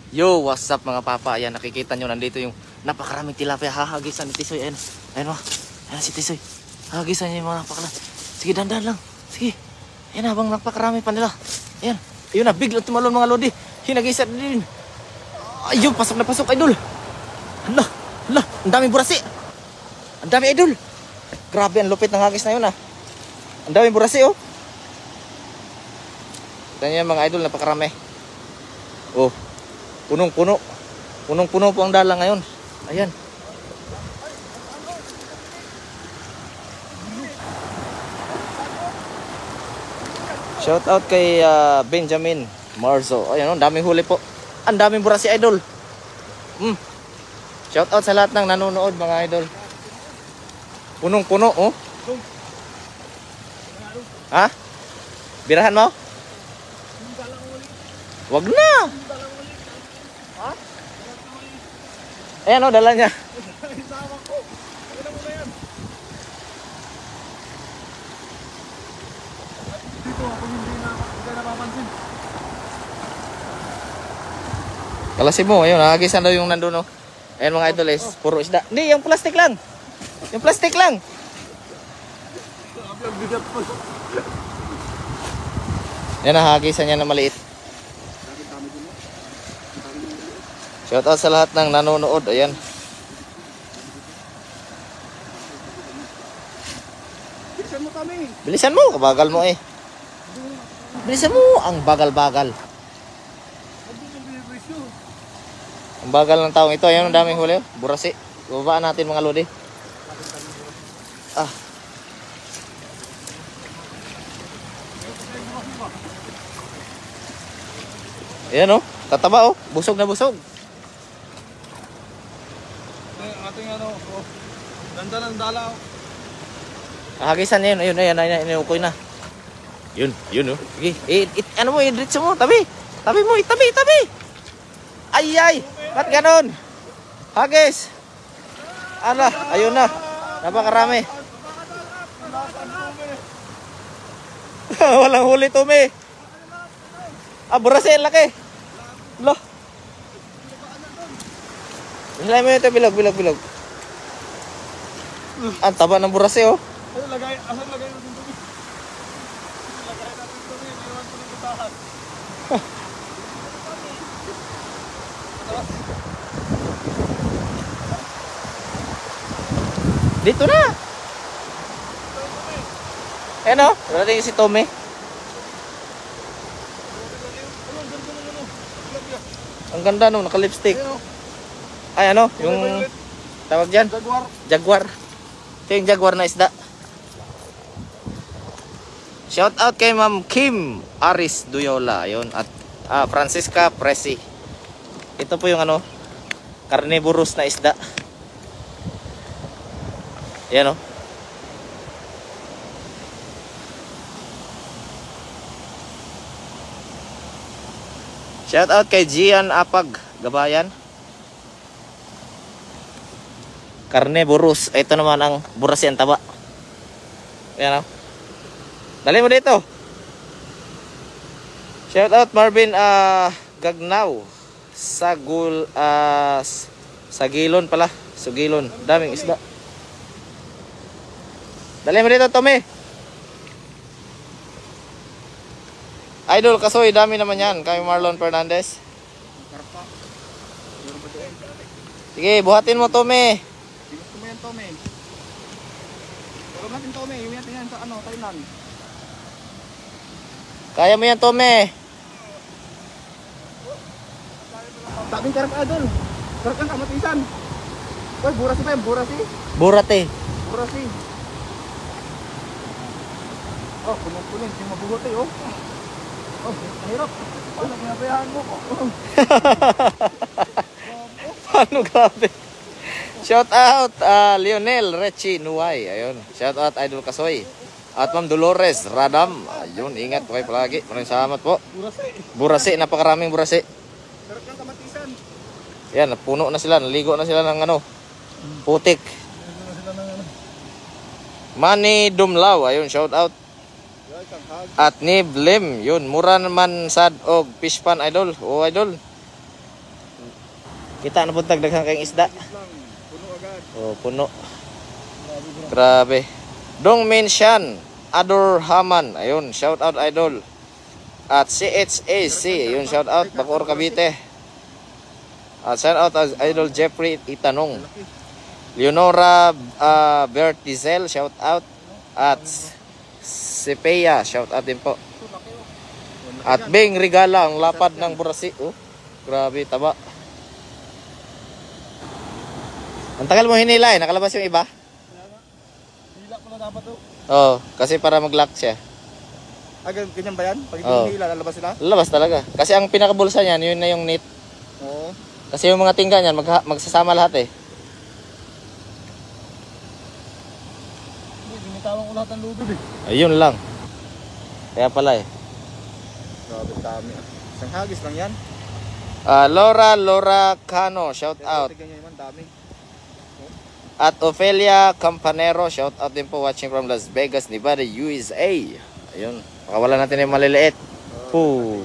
Yo, what's up mga papa? Ayan, nakikita nyo, nandito yung napakaraming tilapia. Hahagisan ni Tisoy. Ayan, ayan o. Ayan si Tisoy. Hahagisan niya yung mga napakarami. Sige, dandan lang. Sige. Ayan, habang napakarami pa nila. Ayan. Ayun na, biglang tumalon mga lodi. Hinagisan din. Ayun, pasok na pasok, idol. Hala, hala, ang daming burasi. Ang dami, idol. Grabe, ang lupit ng hagis na yun, ah. Ang daming burasi, oh. Tignan nyo mga idol, napakarami. Oh. Punong-puno. Punong-puno po ang dala ngayon. Ayan. Shout out kay Benjamin Marzo. Ayan, ang daming huli po. Ang daming burasi, idol. Shout out sa lahat ng nanonood, mga idol. Punong-puno, oh. Ha? Birahan mo? Wag na. Ayan o, dala niya. Kalasin mo, ayun, hagisan daw yung nandun o. Ayan mga idol, puro isda. Hindi, yung plastic lang. Yung plastic lang. Ayan, hagisan niya na maliit. Shout out sa lahat ng nanonood. Ayan. Bilisan mo kami. Bilisan mo, kabagal mo eh. Bilisan mo, ang bagal-bagal. Ang bagal ng taong ito. Ayan, ang daming huli. Burasi. Babaan natin mga lodi. Ah. Ayan oh, tataba oh. Busog na busog. Ating ano, ganda ng dala. Hagisan niya yun, ayun, inukoy na. Yun oh. Sige, ano mo, i-diretso mo, tabi. Tabi mo, tabi. Ay, ba't ganon? Hagis. Ala, ayun na. Napakarami. Walang huli, Tumi. Burasi, laki. Lo. Hilay mo ito, bilog. Ang taba ng burasi, oh. Asan lagay natin ito? Lagay natin ito, mayroon ko ng butahan. Dito na. Ayan, oh. Wala din si Tommy. Ang ganda, no, naka-lipstick. Ay, ano, yung tawag dyan? Jaguar. Ito yung jaguar na isda. Shout out kay Ma'am Kim Aris Duyola. Ayun. At Francisca Presi. Ito po yung ano, carnivorous na isda. Ayan o. Shout out kay Gian Apag Gabayan. Carnivorous. Ito naman ang burasi ang taba. Ayan o. Dali mo dito. Shout out Marvin Gagnaw. Sagilon pala. Sugilon. Daming isda. Dali mo dito, Tommy. Idol Kasoy, dami naman yan. Kay Marlon Fernandez. Sige, buhatin mo, Tommy. Gusto mo yan, Tommy. Tulog natin, Tommy. Iwi natin yan sa ano, Thailand. Kaya mo yan, Tommy. Daming karap, Idol. Karap ang kamatisan. Uy, burasi pa yan, burasi. Burate. Burasi. Oh, punong-punin. Yung mabugote, oh. Oh, mahirap. Paano ginabayaan mo? Paano grabe? Shout out Lionel Rechi Nuway. Ayun. Shout out Idol Kasoy. At Ma'am Dolores Radam. Ayun, ingat po kayo palagi. Maraming salamat po. Burasi, napakaraming burasi. Sarap ng kamatisan. Yan, puno na sila. Naligo na sila ng ano, putik. Manny Dumlaw. Ayun, shout out. At Niblim, yun, mura naman sad og fish pan, idol. O idol. Kita na puntag daghang kayong isda. Puno agad. Oh, puno. Grabe. Dong Minshan, Ador Haman. Ayun, shout out idol. At CHAC, ayun, shout out Bacoor Cavite. At shout out as idol Jeffrey Itanong. Leonora Bertizel, shout out. At Sepea, shout out din po. At Bing Regala, ang lapad ng burasi. Oh, grabe, taba. Ang tagal mo hinila eh, nakalabas yung iba? Hila ko na dapat to. Oo, kasi para mag-lock siya. Ganyan ba yan? Pag Oo. hindi hila, lalabas sila? Lalabas talaga. Kasi ang pinakabulsa niyan, yun na yung net. Oo. Kasi yung mga tingga niyan, magsasama lahat eh. Binitawan ko lahat ng lubid eh. Ayun lang. Kaya pala eh. Grabe, dami. Isang hagis lang yan. Laura Cano, shout out. Ganyan naman, dami. At Ophelia Campanero, shout out din po watching from Las Vegas, Nevada, USA. Ayun, pakawala natin yung maliliit. Pug.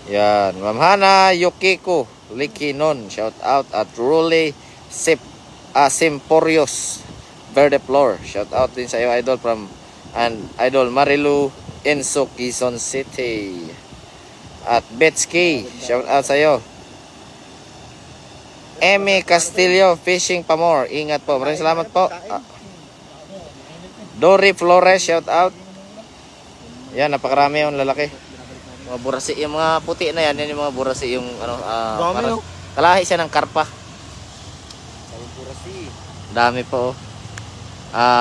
Yan, Ma'am Hana Yukiko Likinon, shout out. At Ruli Simporios Verde Flor, shout out din sa iyo idol from idol Marilu Enso, Quezon City. At Betsky, shout out sa iyo. Emmy Castillo Fishing Pamor, ingat po, maraming salamat po. Dory Flores, shout out. Yan, napakarami yung lalaki. Mga burasi, yung mga puti na yan, yan yung mga burasi, yung ano, Dami, oh. kalahi siya ng karpa. Sabi burasi. Dami po.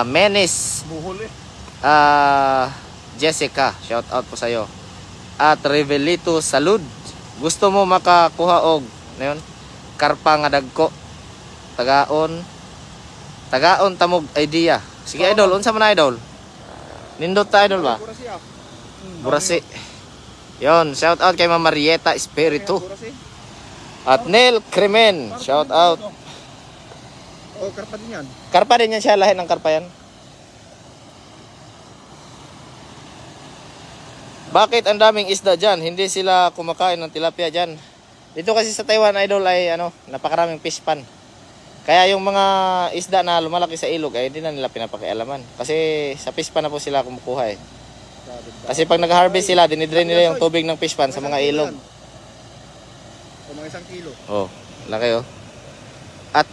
Menis Buhol eh. Jessica, shout out po sa iyo. At Revelito Salud, gusto mo makakuha og na yun? Karpa nga dagko. Tagaon tamog idea. Sige idol, unsa man idol? Nindot ta idol ba? Burasi ah. Burasi. Yon, shout out kay Ma'am Marieta Espiritu. Burasi. At Neil Cremen, shout out. Oh, karpa din yan. Karpa din yan siya, lahi ng karpa yan. Bakit ang daming isda dyan? Hindi sila kumakain ng tilapia dyan. Dito kasi sa Taiwan idol ay napakaraming fish pan. Kaya yung mga isda na lumalaki sa ilog ay hindi na nila pinapakialaman. Kasi sa fish pan na po sila kumukuha eh. Kasi pag nag-harvest sila, dinidrain nila yung tubig ng fish pan sa mga ilog. O mga 1 kilo. Oh, laki oh. At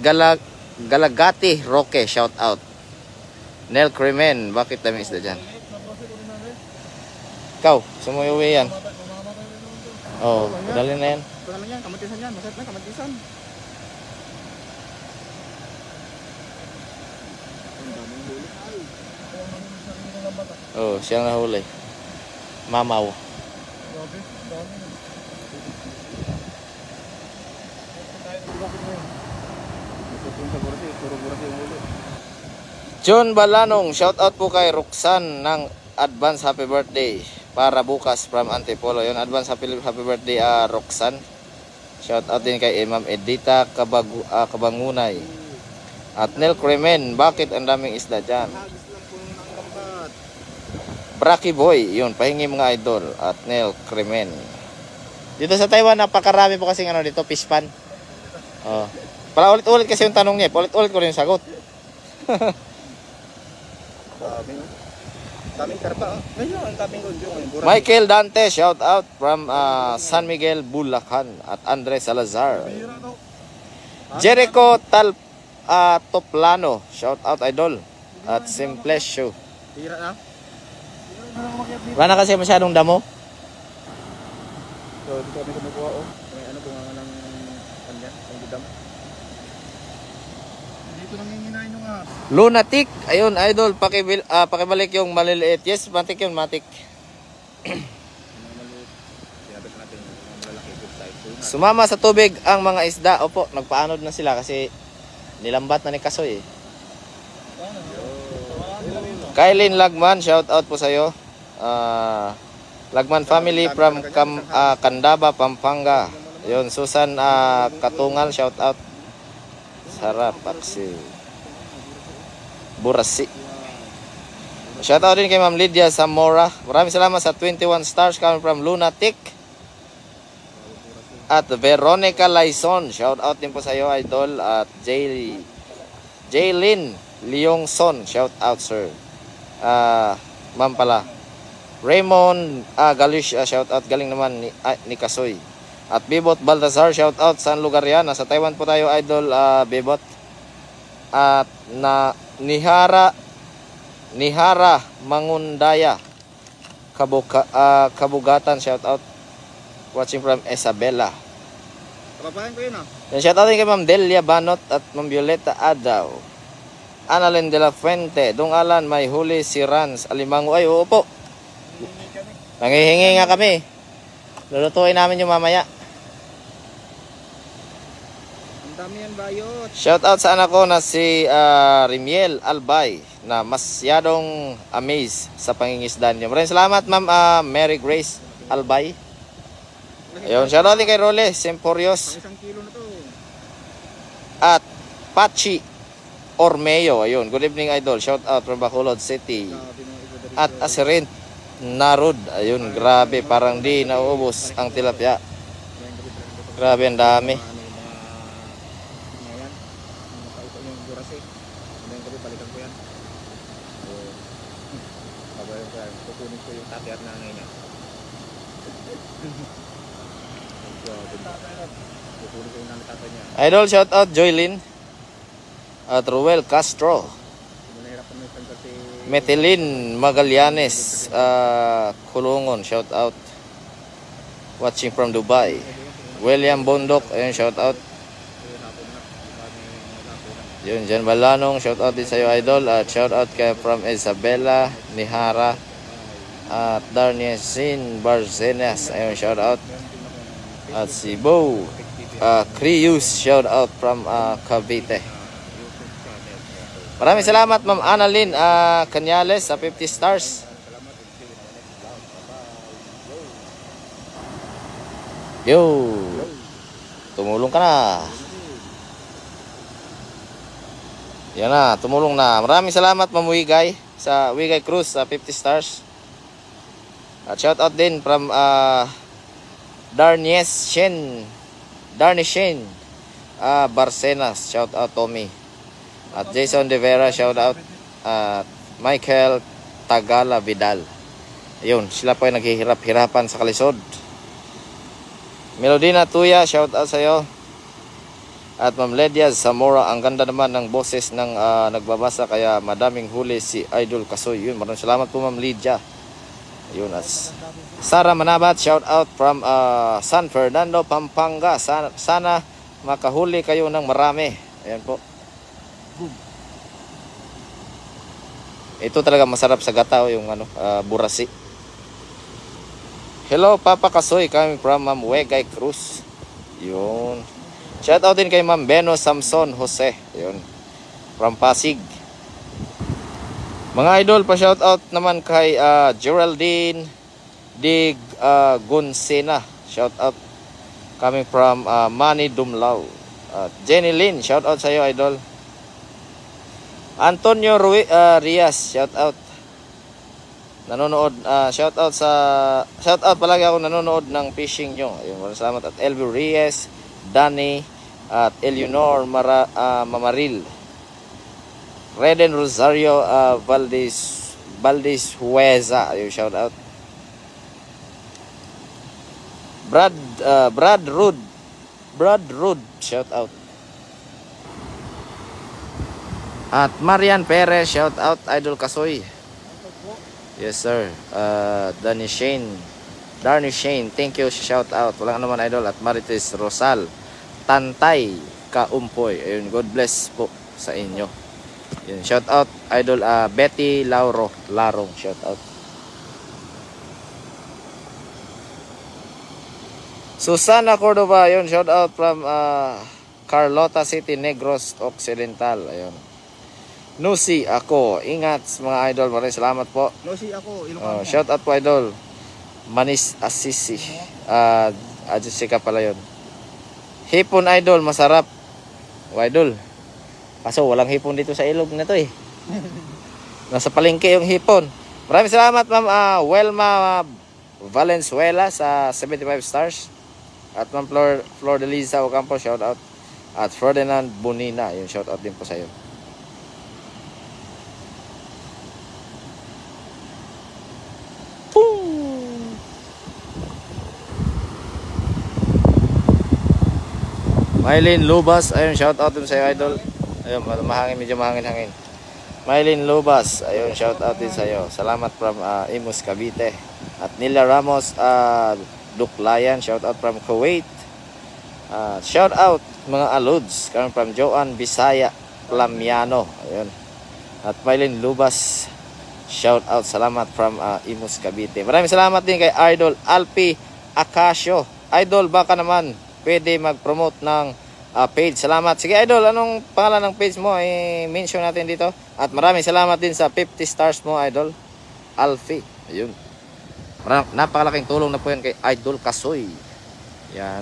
Galagati Roque, shout out. Nel Cremen, bakit daming isda dyan? Ikaw, sumuwi yan. Oh, padalin na yan. Ito naman yan, kamatisan yan. Masarap na kamatisan. Oh, siyang nahuli. Mamaw. John Balanong, shout out po kay Roxanne ng advance happy birthday para bukas from Antipolo. Yun, advance happy birthday Roxanne. Shout out din kay Ma'am Edita Kabangunay. At Nel Cremen, bakit ang daming isda dyan? Braki Boy, yun, pahingi mga idol. At Nel Cremen. Dito sa Taiwan, napakarami po kasi dito, fish pan. Oh. Para ulit-ulit kasi yung tanong niya, ulit-ulit ko rin yung sagot. Daming karpa. Ayun, ang daming gold. Michael Dante, shout out from San Miguel, Bulacan. At Andre Salazar. Jericho Toplano, shout out idol. At Simple Show. Hira na. Wala na kasi masyadong damo. So, dito kami kumukuha oh. May ano bunga ng kanya, ang gudam. Dito nang hihinain yung Lunatic, ayun idol, pakibalik yung maliliit. Yes, matik yun, matik. Sinabit natin yung malalaki good size. Sumama sa tubig ang mga isda. Opo, nagpaanod na sila kasi nilambat na ni Kasoy eh. Kailin Lagman, shout out po sa'yo. Lagman family from Candaba, Pampanga. Yun, Susan Katungal, shout out. Sarap, aksi. Burasi. Shout out din kay Ma'am Lydia Zamora. Maraming salamat sa 21 stars coming from Lunatic. At Veronica Laison, shout out din po sa iyo, idol. At Jaylin Leongson, shout out, sir. Ma'am pala. Raymond Galish, shout out, galing naman ni Kasoy. At Bibot Baltazar, shout out, saan lugar yan? Nasa Taiwan po tayo, idol, Bibot. At Nihara Mangundaya, Kabugatan, shout out. Watching from Isabela. Kapapahan ko yun ah. Then shout out din kay Ma'am Delia Banot at Ma'am Violeta Adaw. Annalyn de la Fuente, Dong Alan, may huli si Rans Alimango. Ay, oo po. Nangihingi nga kami. Lulutuin namin yung mamaya. Ang dami yan, bayot. Shout out sa anak ko na si Rimiel Albay na masyadong amazed sa pangingisdan niyo. Maraming salamat, Ma'am Mary Grace Albay. Ayun, shout out din kay Role Semporios. Isang kilo na to. At Pachi Ormeo. Ayun, good evening, idol. Shout out from Bacolod City. At Asirin Narud. Ayun, grabe, parang di nauubos ang tilapia. Grabe, ang dami. Kukunin ko yung tatay at nanay niya. Kukunin ko yung nanay tatay niya. Idol, shout out Joylyn. At Ruel Castro. Manahirapan mo yung kasi Metelin Magallanes, Kulungon, shout out. Watching from Dubai. William Bondok, ayun, shout out. Yun, Jan Balanong, shout out din sa iyo, idol. At shout out kay from Isabela, Nihara. At Darniesin Barcenas, ayun, shout out. At si Bo Krius, shout out from Cavite. Maraming salamat, Ma'am Annalyn Cañales sa 50 stars. Yo, tumulong ka na. Yan na, tumulong na. Maraming salamat, Ma'am Wigay sa Wigay Cruz sa 50 stars. At shout out din from Darnie Shen Barcenas, shout out Tommy. At Jason De Vera, shout out. At Michael Tagala Vidal. Ayun, sila po ay naghihirap-hirapan sa kalisod. Melodina Tuya, shout out sa iyo. At Ma'am Ledia Zamora, ang ganda naman ng boses ng nagbabasa, kaya madaming huli si Idol Kasoy. Yun, maraming salamat po, Ma'am Lydia. Ayun, at Sara Manabat, shout out from San Fernando, Pampanga. Sana makahuli kayo ng marami. Ayan po. Ito talaga masarap sa gata, yung burasi. Hello, Papa Kasoy, coming from Ma'am Wegay Cruz. Yun. Shout out din kay Ma'am Beno Samson Jose. Yun. From Pasig. Mga idol, pa shout out naman kay Geraldine Dig Gunsena. Shout out coming from Manny Dumlao. Jenny Lynn, shout out sa iyo, idol. Antonio Rias, shout out. Nanonood, shout out palagi ako nanonood ng fishing nyo. Ayun, maraming salamat. At Elvio Reyes, Danny, at Eleanor Mamaril, Reden Rosario Valdez Hueza, ayun, shout out. Brad Rud, shout out. At Marian Perez, shout out, Idol Kasoy. Yes sir. Darnie Shane, thank you, shout out. Walang naman, idol. At Marites Rosal Tantay Kaumpoy, ayun, God bless po sa inyo. Yun, shout out, idol. Betty Larong, shout out. Susana Cordova, yun, shout out from Carlota City, Negros Occidental. Ayun. Nusi ako, ingat mga idol, maraming salamat po. Nusi ako, Ilocano. Shout out po, idol. Manis Assisi. Jessica pala yun. Hipon, idol, masarap. Idol. Kaso walang hipon dito sa ilog na to eh. Nasa palengke yung hipon. Maraming salamat, Ma'am Welma Valenzuela sa 75 stars. At Ma'am Flor de Liza Ocampo, shout out. At Ferdinand Bonina, yun, shout out din po sa iyo. Mylene Lubas, ayun, shout out din sa iyo, idol. Ayun, mahangin, medyo mahangin-hangin. Mylene Lubas, ayun, shout out din sa iyo. Salamat from Imus, Cavite. At Nila Ramos, Duklayan, shout out from Kuwait. Shout out mga alods, coming from Joan Bisaya Plamiano, ayun. At Mylene Lubas, shout out, salamat from Imus, Cavite. Maraming salamat din kay Idol Alpi Acasio. Idol, baka naman pwede mag-promote ng page. Salamat. Sige, Idol, anong pangalan ng page mo? I-mention natin dito. At maraming salamat din sa 50 stars mo, Idol Alfi. Ayun. Napakalaking tulong na po yan kay Idol Kasoy. Yan.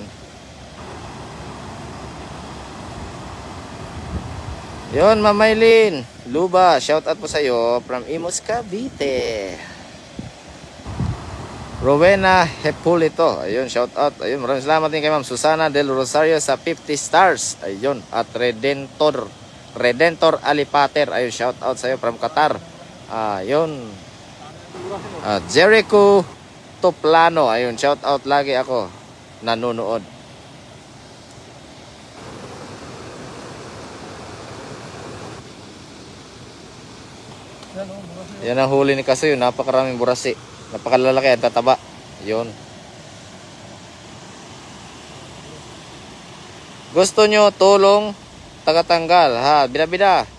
Yun, Ma'am Mylene Luba, shout out po sa iyo from Imus, Cavite. Rowena Hepulito, ayun, shout out. Ayun, maraming salamat din kay Ma'am Susana Del Rosario sa 50 stars. Ayun, at Redentor Alipater, ayun, shout out sa iyo from Qatar. Ayun. Jericho Toplano, ayun, shout out, lagi ako nanonood. Yan ang huli ni Kasoy, napakaraming burasi. Napakalalaki at tataba. Yun. Gusto nyo tulong tagatanggal, ha? Bida-bida.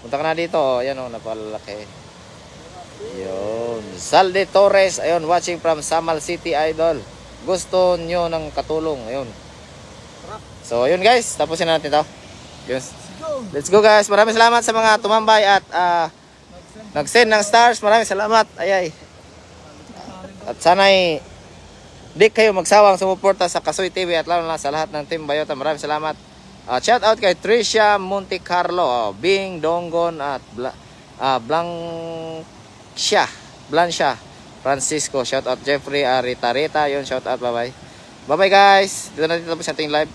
Punta ka na dito. Ayan o, napakalaki. Yun. Salde Torres, ayun, watching from Samal City, Idol. Gusto nyo ng katulong. Ayun. So, ayun guys. Tapusin na natin ito. Yes. Let's go guys. Maraming salamat sa mga tumambay at nag-send ng stars. Maraming salamat. Ayay. At sana'y di kayo magsawang sumuporta sa Kasoy TV at lalo na sa lahat ng Team Bayota. Maraming salamat. Shout out kay Tricia Monte Carlo, Bing Dongon at Blancia Francisco. Shout out Jeffrey Rita. Yun, shout out. Bye bye. Bye bye guys. Dito na dito tapos sa ating live.